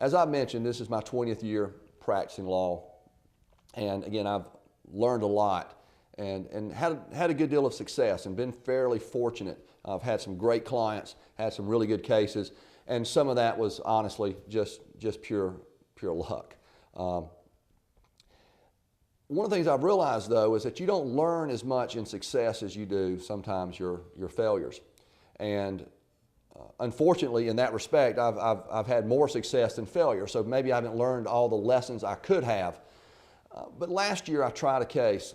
As I mentioned, this is my 20th year practicing law. And again, I've learned a lot and had a good deal of success and been fairly fortunate. I've had some great clients, had some really good cases, and some of that was honestly just pure luck. One of the things I've realized, though, is that you don't learn as much in success as you do sometimes your failures. And unfortunately, in that respect, I've had more success than failure, so maybe I haven't learned all the lessons I could have. But last year I tried a case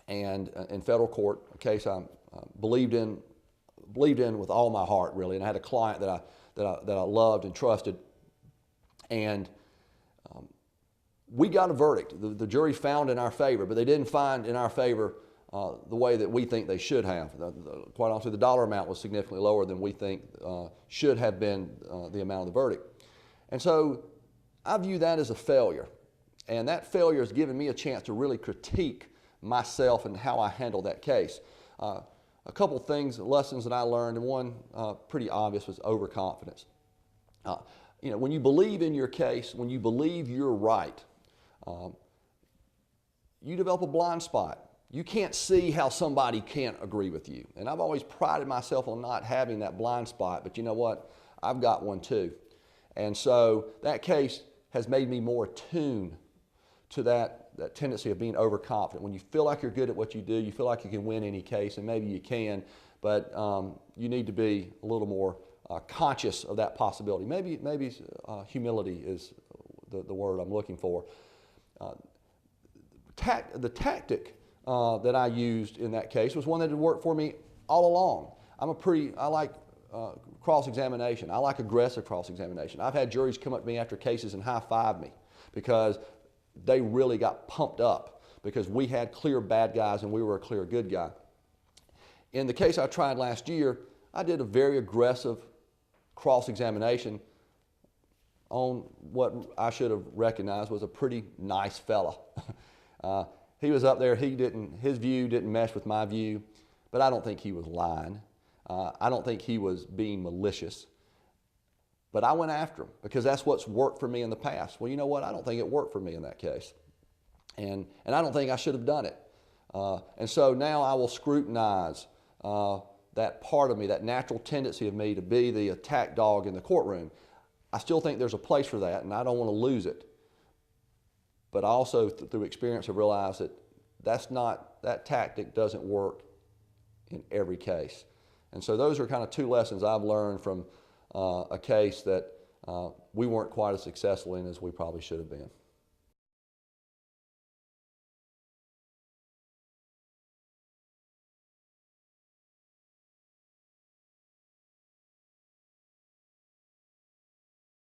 and in federal court, a case I believed in with all my heart, really, and I had a client that I loved and trusted, and we got a verdict. The jury found in our favor, but they didn't find in our favor the way that we think they should have. Quite honestly, the dollar amount was significantly lower than we think should have been the amount of the verdict. And so I view that as a failure. And that failure has given me a chance to really critique myself and how I handled that case. A couple things, lessons that I learned, and one pretty obvious was overconfidence. When you believe in your case, when you believe you're right, you develop a blind spot. You can't see how somebody can't agree with you. And I've always prided myself on not having that blind spot, but you know what? I've got one too. And so that case has made me more attuned to that tendency of being overconfident. When you feel like you're good at what you do, you feel like you can win any case, and maybe you can, but you need to be a little more conscious of that possibility. Maybe humility is the word I'm looking for. The tactic that I used in that case was one that had worked for me all along. I like cross-examination. I like aggressive cross-examination. I've had juries come up to me after cases and high-five me because they really got pumped up because we had clear bad guys and we were a clear good guy. In the case I tried last year, I did a very aggressive cross-examination on what I should have recognized was a pretty nice fella. He was up there, his view didn't mesh with my view, but I don't think he was lying. I don't think he was being malicious. But I went after him because that's what's worked for me in the past. Well, you know what? I don't think it worked for me in that case. And I don't think I should have done it. And so now I will scrutinize that part of me, that natural tendency of me to be the attack dog in the courtroom. I still think there's a place for that, and I don't want to lose it. But I also, through experience, have realized that that tactic doesn't work in every case. And so those are kind of two lessons I've learned from a case that we weren't quite as successful in as we probably should have been.